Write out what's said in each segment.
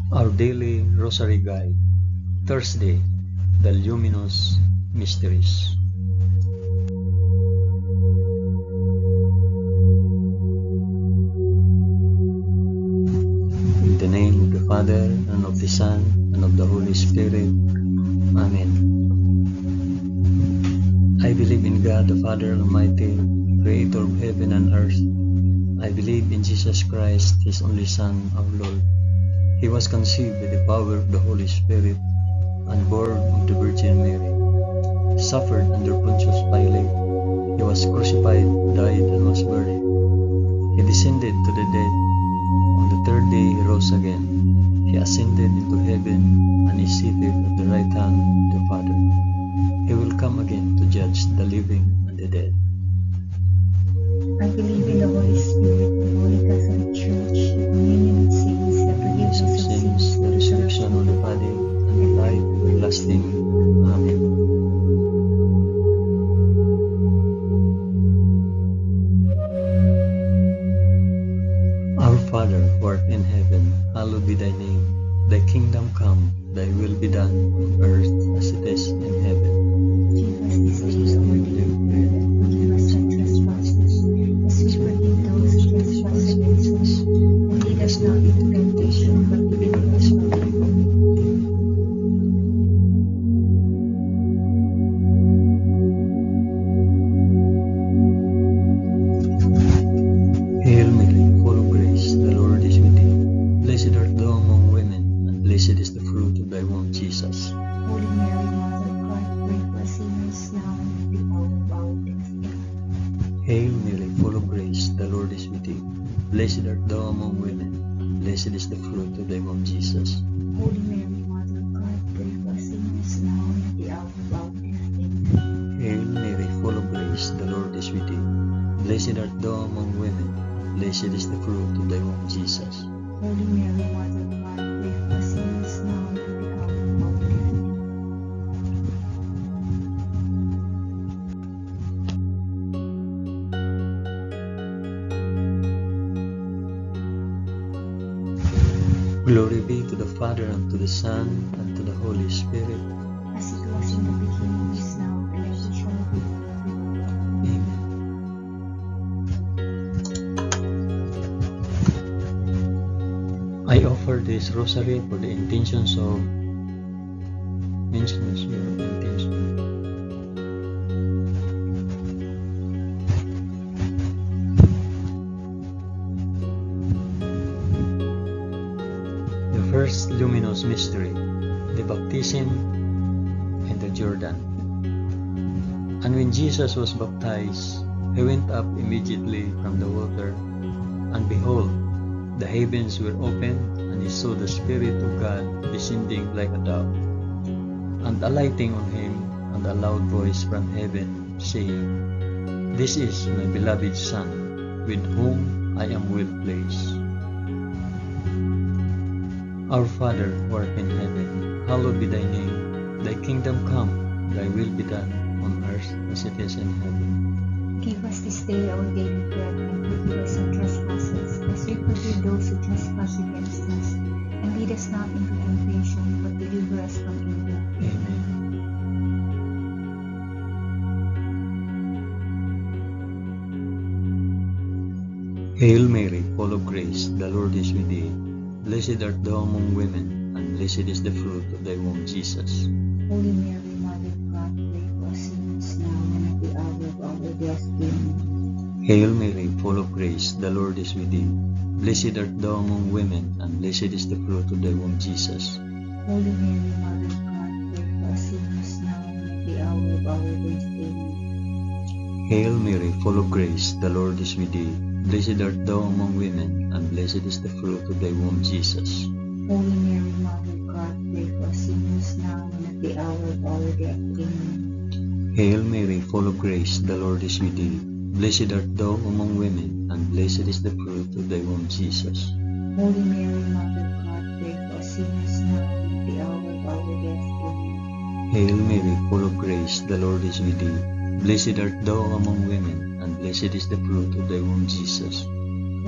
Our Daily Rosary Guide, Thursday, the Luminous Mysteries. In the name of the Father, and of the Son, and of the Holy Spirit. Amen. I believe in God, the Father Almighty, Creator of heaven and earth. I believe in Jesus Christ, His only Son, our Lord. He was conceived by the power of the Holy Spirit and born of the Virgin Mary. Suffered under Pontius Pilate. He was crucified, died, and was buried. He descended to the dead. On the third day he rose again. He ascended into heaven and is seated at the right hand of the Father. He will come again to judge the living and the dead. I believe in the Holy Spirit, the Holy Catholic Church, the communion of saints, the forgiveness of sins, the resurrection of the body, and the life everlasting. Amen. Our Father, who art in heaven, hallowed be thy name. Thy kingdom come, thy will be done on earth as it is in heaven. Give us this day our daily bread, and forgive us our trespasses, as we forgive those who trespass against us. And lead us not into temptation, but deliver us from evil. Hail Mary, full of grace, the Lord is with thee. Blessed art thou among women, and blessed is the fruit of thy womb, Jesus. Holy Mary, Mother of God, pray for us sinners now and at the hour of our death. Amen. Hail Mary, full of grace, the Lord is with thee. Blessed art thou among women, and blessed is the fruit of thy womb, Jesus. Holy Mary, Mother of God, pray for us sinners now and at the hour of our death. Amen. Hail Mary, full of grace, the Lord is with thee. Blessed art thou among women, and blessed is the fruit of thy womb, Jesus. Holy Mary, Mother of God, pray for us sinners now and at the hour of our death. Glory be to the Father, and to the Son, and to the Holy Spirit. As it was in the beginning, is now, and ever shall be, world. Amen. I offer this rosary for the intentions of mentions your intention. The first luminous mystery, the baptism in the Jordan. And when Jesus was baptized, he went up immediately from the water, and behold, the heavens were opened, and he saw the Spirit of God descending like a dove, and alighting on him, and a loud voice from heaven, saying, This is my beloved Son, with whom I am well pleased. Our Father, who art in heaven, hallowed be thy name. Thy kingdom come, thy will be done, on earth as it is in heaven. Give us this day our daily bread, and forgive us our trespasses, as we forgive those who trespass against us. And lead us not into temptation, but deliver us from evil. Amen. Hail Mary, full of grace, the Lord is with thee. Blessed art thou among women, and blessed is the fruit of thy womb, Jesus. Holy Mary, Mother of God, pray for us sinners now and at the hour of our death. Amen. Hail Mary, full of grace, the Lord is with thee. Blessed art thou among women, and blessed is the fruit of thy womb, Jesus. Holy Mary, Mother of God, pray for us sinners now and at the hour of our death. Amen. Hail Mary, full of grace, the Lord is with thee. Blessed art thou among women, and blessed is the fruit of thy womb, Jesus. Holy Mary, Mother of God, pray for us sinners now and at the hour of our death. Amen. Hail Mary, full of grace, the Lord is with thee. Blessed art thou among women, and blessed is the fruit of thy womb, Jesus. Holy Mary, Mother of God, pray for us sinners now and at the hour of our death. Amen. Hail Mary, full of grace, the Lord is with thee. Blessed art thou among women, and blessed is the fruit of thy womb, Jesus.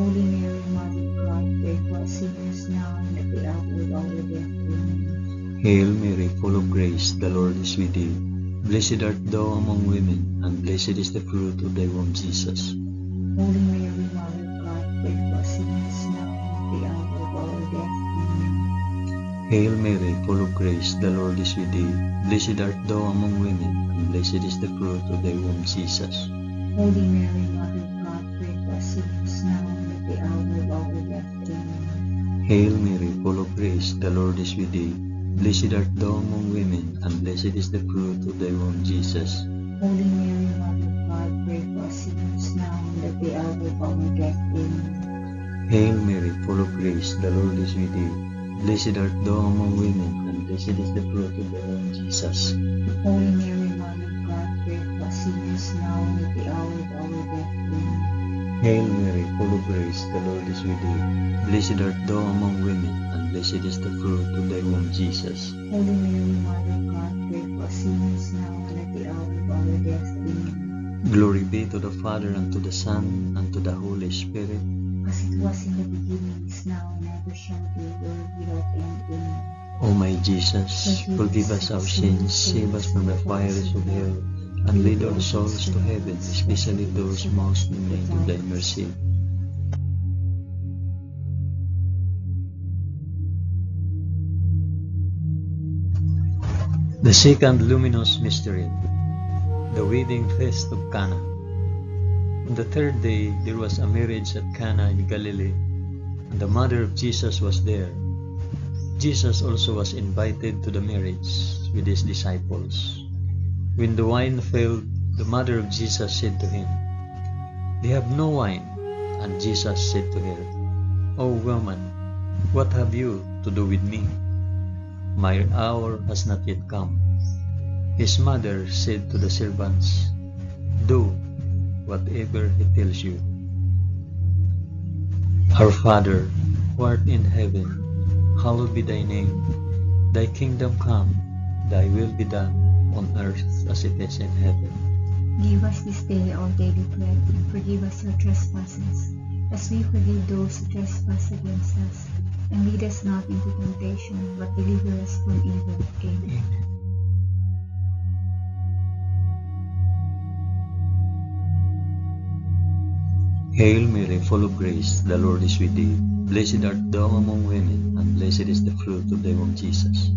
Holy Mary, Mother of God, pray for us sinners now and at the hour of our death. Amen. Hail Mary, full of grace, the Lord is with thee. Blessed art thou among women, and blessed is the fruit of thy womb, Jesus. Holy Mary, Mother of God, pray for us sinners now and at the hour of our death. Amen. Hail Mary, full of grace, the Lord is with thee. Blessed art thou among women, and blessed is the fruit of thy womb, Jesus. Holy Mary, Mother of God, pray for us sinners now and at the hour of our death. Amen. Hail Mary, full of grace, the Lord is with thee. Blessed art thou among women, and blessed is the fruit of thy womb, Jesus. Holy Mary, Mother of God, pray for us sinners now and at the hour of our death. Amen. Hail Mary, full of grace, the Lord is with thee. Blessed art thou among women, and blessed is the fruit of thy womb, Jesus. Holy Mary, Mother of God, pray for us sinners now and at the hour of our death. Amen. Hail Mary, full of grace, the Lord is with thee. Blessed art thou among women, and blessed is the fruit of thy womb, Jesus. Holy Mary, Mother of God, pray for us sinners now and at the hour of our death. Amen. Glory be to the Father, and to the Son, and to the Holy Spirit. As it was in the beginning, is now, and ever shall be, world without end. Amen. O my Jesus, forgive us our sins, save us from the fires of hell, and lead all souls to heaven, especially those most in need of thy mercy. The second luminous mystery, the wedding feast of Cana. On the third day there was a marriage at Cana in Galilee, and the mother of Jesus was there. Jesus also was invited to the marriage with his disciples. When the wine failed, the mother of Jesus said to him, "They have no wine." And Jesus said to her, "O woman, what have you to do with me? My hour has not yet come." His mother said to the servants, "Do whatever he tells you." Our Father, who art in heaven, hallowed be thy name. Thy kingdom come, thy will be done, on earth as it is in heaven. Give us this day our daily bread, and forgive us our trespasses, as we forgive those who trespass against us. And lead us not into temptation, but deliver us from evil. Amen. Hail Mary, full of grace, the Lord is with thee. Blessed art thou among women, and blessed is the fruit of thy womb, Jesus.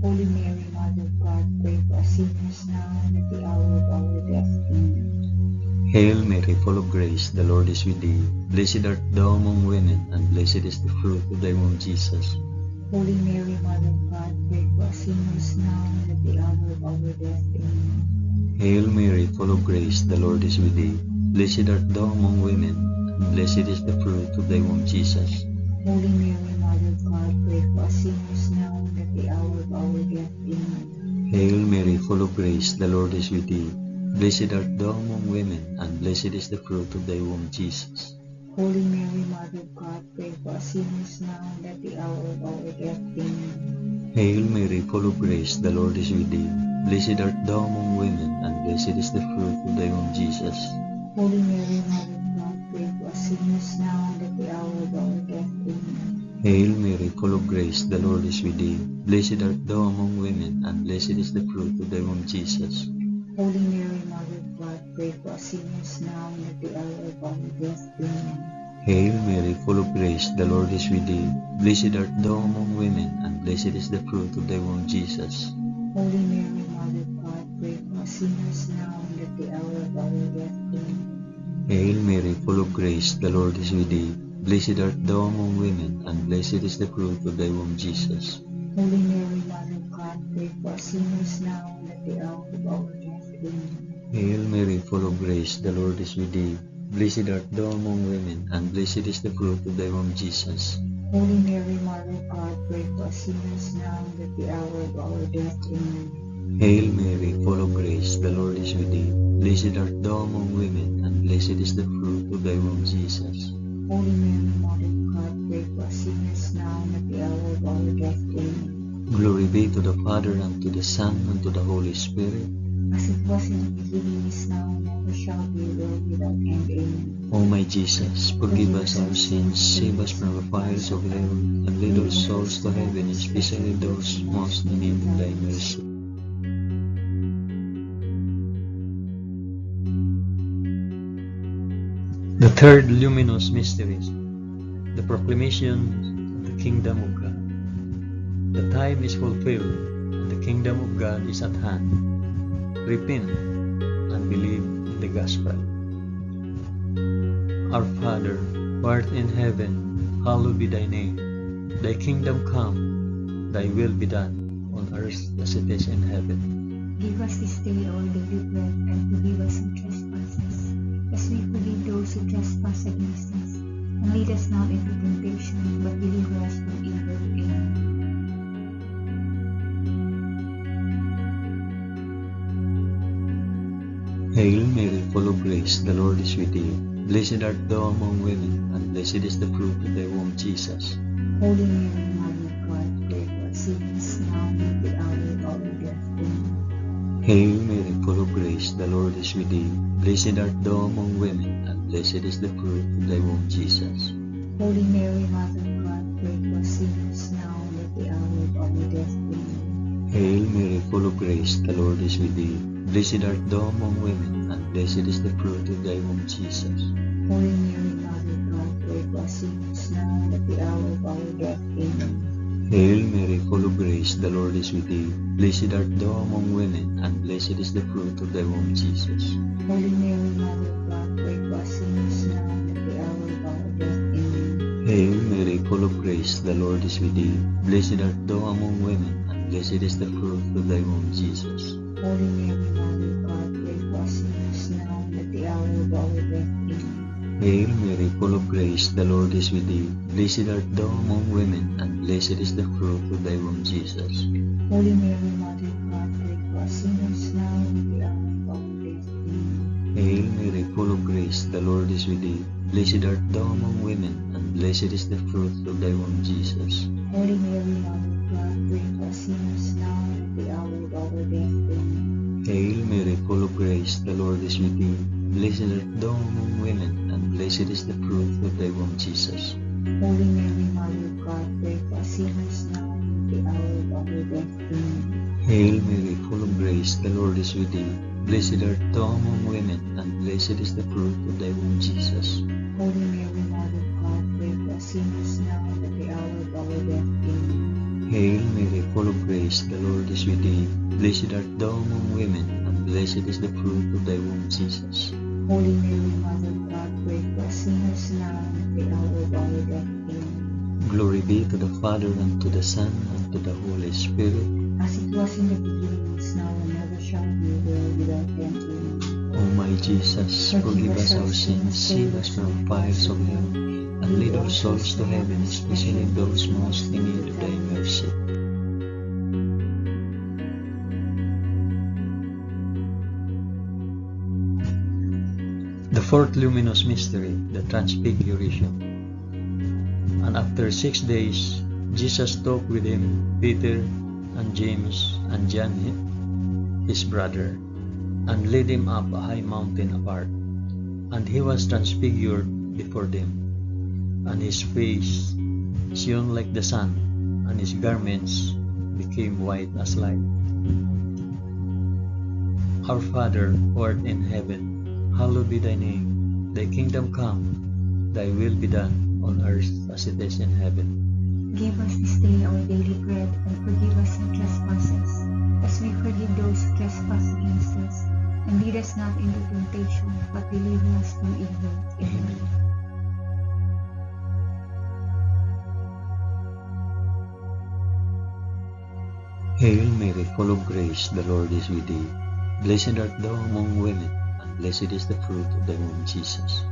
Holy Mary, Mother of God, pray for us sinners now and at the hour of our death. Amen. Hail Mary, full of grace, the Lord is with thee. Blessed art thou among women, and blessed is the fruit of thy womb, Jesus. Holy Mary, Mother of God, pray for us sinners now and at the hour of our death. Amen. Hail Mary, full of grace, the Lord is with thee. Blessed art thou among women, and blessed is the fruit of thy womb, Jesus. Holy Mary, Mother of God, pray for us sinners now and at the hour of our death. Amen. Hail Mary, full of grace, the Lord is with thee. Blessed art thou among women, and blessed is the fruit of thy womb, Jesus. Holy Mary, Mother of God, pray for us sinners now and at the hour of our death. Amen. Hail Mary, full of grace, the Lord is with thee. Blessed art thou among women, and blessed is the fruit of thy womb, Jesus. Holy Mary, Mother of God, pray for us sinners now and at the hour of our death. Amen. Hail Mary, full of grace, the Lord is with thee. Blessed art thou among women, and blessed is the fruit of thy womb, Jesus. Holy Mary, Mother of God, pray for us sinners now and at the hour of our death. Amen. Hail Mary, full of grace, the Lord is with thee. Blessed art thou among women, and blessed is the fruit of thy womb, Jesus. Holy Mary, Mother of God, pray for us sinners now and at the hour of our death. Amen. Hail Mary, full of grace, the Lord is with thee. Blessed art thou among women, and blessed is the fruit of thy womb, Jesus. Holy Mary, Mother of God, pray for us sinners now and at the hour of our death. Amen. Hail Mary, full of grace, the Lord is with thee. Blessed art thou among women, and blessed is the fruit of thy womb, Jesus. Holy Mary, Mother of God, pray for us sinners now and at the hour of our death. Amen. Hail Mary, full of grace, the Lord is with thee. Blessed art thou among women, and blessed is the fruit of thy womb, Jesus. Holy Mary, Mother of God, pray for us sinners now and at the hour of our death. Amen. Glory be to the Father, and to the Son, and to the Holy Spirit. As it was in the beginning, is now, and ever shall be, world without end. Amen. O my Jesus, forgive us our sins, save us from the fires of hell, and lead all souls to heaven, especially those most in need of thy mercy. The third luminous mystery, the proclamation of the kingdom of God. The time is fulfilled, and the kingdom of God is at hand. Repent and believe in the gospel. Our Father, who art in heaven, hallowed be thy name. Thy kingdom come, thy will be done, on earth as it is in heaven. Give us this day our daily bread, and forgive us our trespasses, as we forgive those who trespass against us. And lead us not into temptation, but deliver us from evil. Amen. Hail Mary, full of grace, the Lord is with thee. Blessed art thou among women, and blessed is the fruit of thy womb, Jesus. Holy Mary, Mother of God, pray for us sinners, now and at the hour of our death. Amen. Hail Mary, full of grace, the Lord is with thee. Blessed art thou among women, and blessed is the fruit of thy womb, Jesus. Holy Mary, Mother of God, pray for us sinners, now and at the hour of our death. Amen. Hail Mary, full of grace, the Lord is with thee. Blessed art thou among women, and blessed is the fruit of thy womb, Jesus. Holy Mary, Mother of God, pray for us sinners, now and at the hour of our death. Amen. Hail Mary, full of grace, the Lord is with thee. Blessed art thou among women, and blessed is the fruit of thy womb, Jesus. Holy Mary, Mother of God, pray for us sinners, now and at the hour of our death. Amen. Hail Mary, full of grace, the Lord is with thee. Blessed art thou among women, and blessed is the fruit of thy womb, Jesus. Holy Mary, Mother of God, pray for us sinners, now and at the hour of our death. Amen. Hail Mary, full of grace, the Lord is with thee. Blessed art thou among women, and blessed is the fruit of thy womb, Jesus. Holy Mary, Mother of God, pray for us sinners, now and at the hour of our death. Amen. Hail Mary, full of grace, the Lord is with thee. Blessed art thou among women, and blessed is the fruit of thy womb, Jesus. Holy Mary, Mother of God, pray for us sinners, now and at the hour of our death. Amen. Hail Mary, full of grace, the Lord is with thee. Blessed art thou among women, and blessed is the fruit of thy womb, Jesus. Holy Mary, Mother of God, pray for us sinners, now and at the hour of our death. Amen. Hail Mary, full of grace, the Lord is with thee. Blessed art thou among women, and blessed is the fruit of thy womb, Jesus. Holy Mary, Mother of God, pray for us sinners, now and at the hour of our death. Amen. Hail Mary, full of grace, the Lord is with thee. Blessed art thou among women, and blessed is the fruit of thy womb, Jesus. Holy Mary, Mother of God, pray for us sinners, now and at the hour of our death. Amen. Glory be to the Father, and to the Son, and to the Holy Spirit. As it was in the beginning, is now, and ever shall be, world without end. Amen. O my Jesus, forgive us our sins, save us from the fires of hell, and lead all souls to heaven, especially those most in need of thy mercy. The fourth luminous mystery, the Transfiguration. And after 6 days, Jesus took with him Peter and James and John his brother, and led him up a high mountain apart. And he was transfigured before them, and his face shone like the sun, and his garments became white as light. Our Father, who art in heaven, hallowed be thy name. Thy kingdom come, thy will be done, on earth as it is in heaven. Give us this day our daily bread, and forgive us our trespasses, as we forgive those who trespass against us. And lead us not into temptation, but deliver us from evil. Amen. Hail Mary, full of grace, the Lord is with thee. Blessed art thou among women, and blessed is the fruit of thy womb, Jesus.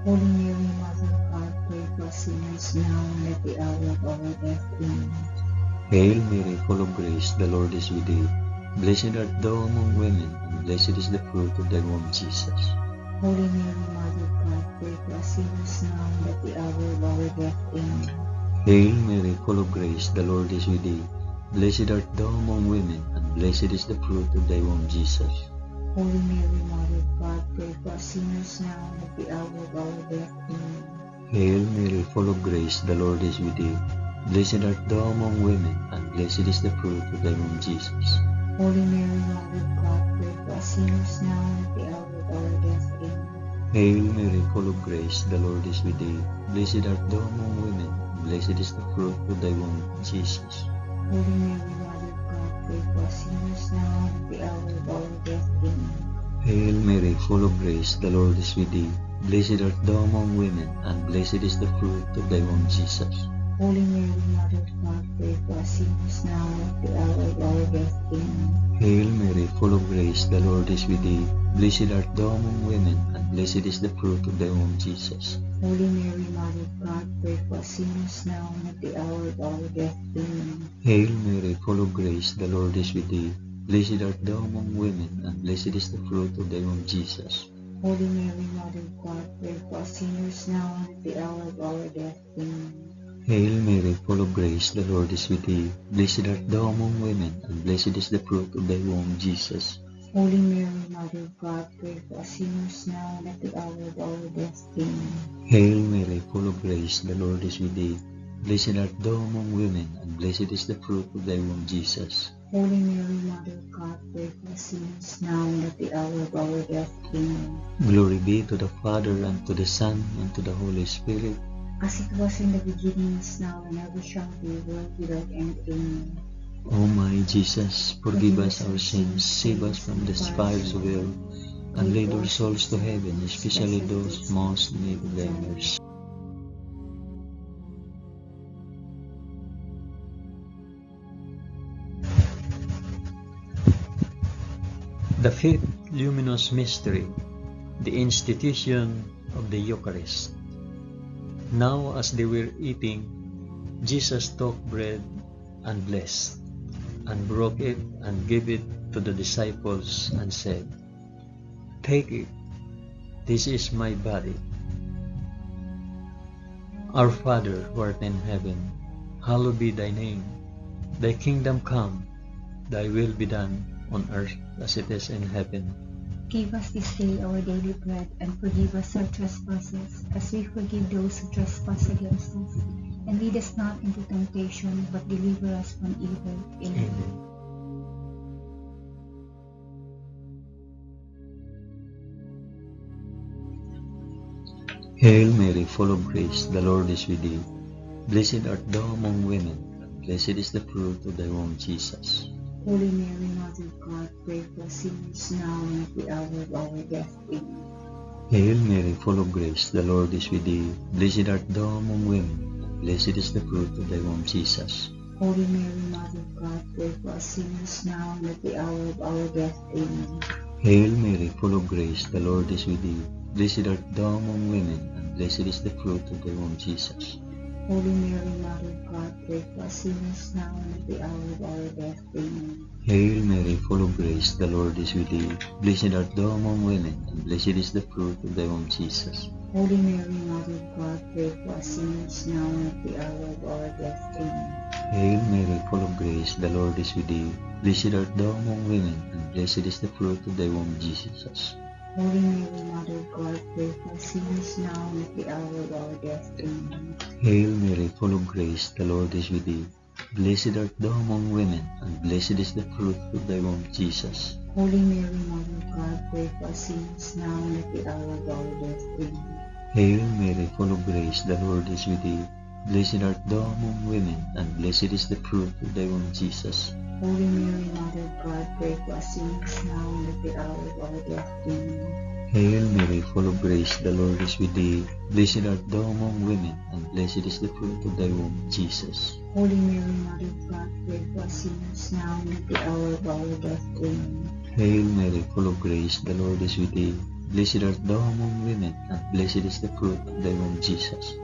Holy Mary, Mother of God, pray for us sinners, now and at the hour of our death. Amen. Hail Mary, full of grace, the Lord is with thee. Blessed art thou among women, and blessed is the fruit of thy womb, Jesus. Holy Mary, Mother of God, pray for us sinners, now and at the hour of our death. Amen. Hail Mary, full of grace, the Lord is with thee. Blessed art thou among women, and blessed is the fruit of thy womb, Jesus. Holy Mary, Mother of God, pray for us sinners now and at the hour of our death. Amen. Hail Mary, full of grace, the Lord is with thee. Blessed art thou among women, and blessed is the fruit of thy womb, Jesus. Holy Mary, Mother of God, pray for us sinners now and at the hour of our death. Amen. Hail Mary, full of grace, the Lord is with thee. Blessed art thou among women, and blessed is the fruit of thy womb, Jesus. Holy Mary, Mother of God, pray for us sinners now and at the hour of our death. Amen. Hail Mary, full of grace, the Lord is with thee. Blessed art thou among women, and blessed is the fruit of thy womb, Jesus. Holy Mary, Mother of God, pray for us sinners now and at the hour of our death. Amen. Hail Mary, full of grace, the Lord is with thee. Blessed art thou among women, and blessed is the fruit of thy womb, Jesus. Holy Mary, Mother of God, pray for us sinners now and at the hour of our death. Amen. Hail Mary, full of grace, the Lord is with thee. Blessed art thou among women, and blessed is the fruit of thy womb, Jesus. Holy Mary, Mother of God, pray for us sinners now and at the hour of our death. Amen. Hail Mary, full of grace, the Lord is with thee. Blessed art thou among women, and blessed is the fruit of thy womb, Jesus. Holy Mary, Mother of God, pray for us sinners now and at the hour of our death. Amen. Hail Mary, full of grace, the Lord is with thee. Blessed art thou among women, and blessed is the fruit of thy womb, Jesus. Holy Mary, Mother of God, pray for us sinners now and at the hour of our death. Amen. Glory be to the Father, and to the Son, and to the Holy Spirit. As it was in the beginning, is now, and ever shall be, world without end. Amen. O my Jesus, forgive us our sins, save us from the fires of hell, and lead our souls to heaven, especially those most in need of thy mercy. The fifth luminous mystery, the institution of the Eucharist. Now as they were eating, Jesus took bread and blessed, and broke it and gave it to the disciples and said, "Take it, this is my body." Our Father who art in heaven, hallowed be thy name. Thy kingdom come, thy will be done on earth as it is in heaven. Give us this day our daily bread, and forgive us our trespasses, as we forgive those who trespass against us. And lead us not into temptation, but deliver us from evil. Amen. Amen. Hail Mary, full of grace, the Lord is with thee. Blessed art thou among women, and blessed is the fruit of thy womb, Jesus. Holy Mary, Mother of God, pray for us sinners now and at the hour of our death. Amen. Hail Mary, full of grace, the Lord is with thee. Blessed art thou among women, and blessed is the fruit of thy womb, Jesus. Holy Mary, Mother of God, pray for us sinners now and at the hour of our death. Amen. Hail Mary, full of grace, the Lord is with thee. Blessed art thou among women, and blessed is the fruit of thy womb, Jesus. Holy Mary, Mother of God, pray for us sinners now and at the hour of our death. Amen. Hail Mary, full of grace, the Lord is with thee. Blessed art thou among women, and blessed is the fruit of thy womb, Jesus. Holy Mary, Mother of God, pray for us sinners now and at the hour of our death. Amen. Hail Mary, full of grace, the Lord is with thee. Blessed art thou among women, and blessed is the fruit of thy womb, Jesus. Holy Mary, Mother of God, pray for us sinners now and at the hour of our death. Amen. Hail Mary, full of grace, the Lord is with thee. Blessed art thou among women, and blessed is the fruit of thy womb, Jesus. Holy Mary, Mother of God, pray for us sinners now and at the hour of our death. Amen. Hail Mary, full of grace, the Lord is with thee. Blessed art thou among women, and blessed is the fruit of thy womb, Jesus. Holy Mary, Mother of God, pray for us sinners now and at the hour of our death. Amen. Hail Mary, full of grace, the Lord is with thee. Blessed art thou among women, and blessed is the fruit of thy womb, Jesus. Holy Mary, Mother of God, pray for us sinners now and at the hour of our death. Amen. Hail Mary, full of grace, the Lord is with thee. Blessed art thou among women, and blessed is the fruit of thy womb, Jesus.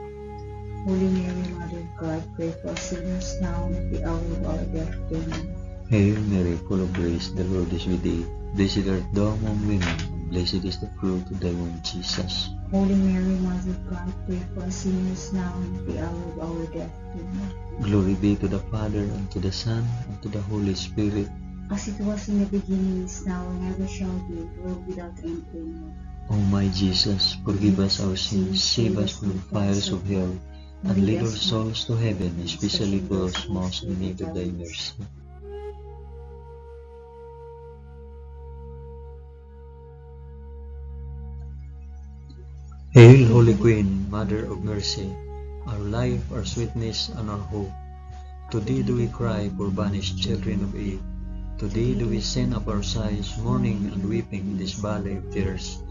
Holy Mary, Mother of God, pray for us sinners now and at the hour of our death. Amen. Hail Mary, full of grace, the Lord is with thee. Blessed art thou among women, and blessed is the fruit of thy womb, Jesus. Holy Mary, Mother of God, pray for us sinners now and at the hour of our death. Amen. Glory be to the Father, and to the Son, and to the Holy Spirit. as it was in the beginning, is now, and ever shall be, world without end. Amen. O my Jesus, forgive us our sins, save us from the fires of hell, and lead our souls to heaven, especially those most in need of thy mercy. Hail, Holy Queen, Mother of Mercy, our life, our sweetness, and our hope. To thee do we cry, poor banished children of Eve. To thee do we send up our sighs, mourning and weeping in this valley of tears.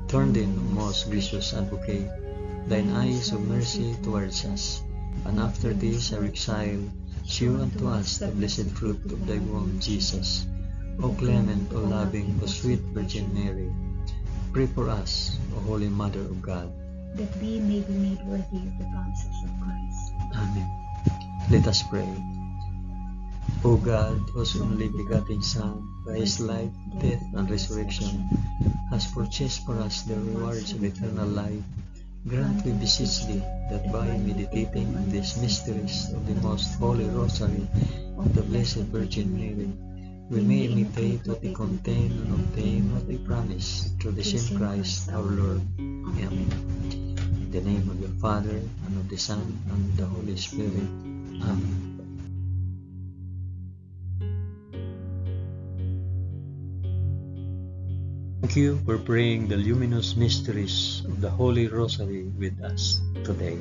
Turn then, O most gracious Advocate, thine eyes of mercy towards us, and after this our exile, shew unto us the blessed fruit of thy womb, Jesus. O clement, O loving, O sweet Virgin Mary, pray for us, O Holy Mother of God. that we may be made worthy of the promises of Christ. Amen. Let us pray. O God, whose only begotten Son, by his life, death, and resurrection, has purchased for us the rewards of eternal life, grant, we beseech thee, that by meditating on these mysteries of the most holy Rosary of the Blessed Virgin Mary, we may imitate what they contain and obtain what they promise, through the same Christ our Lord. Amen. In the name of the Father, and of the Son, and of the Holy Spirit. Amen. Thank you for praying the luminous mysteries of the Holy Rosary with us today.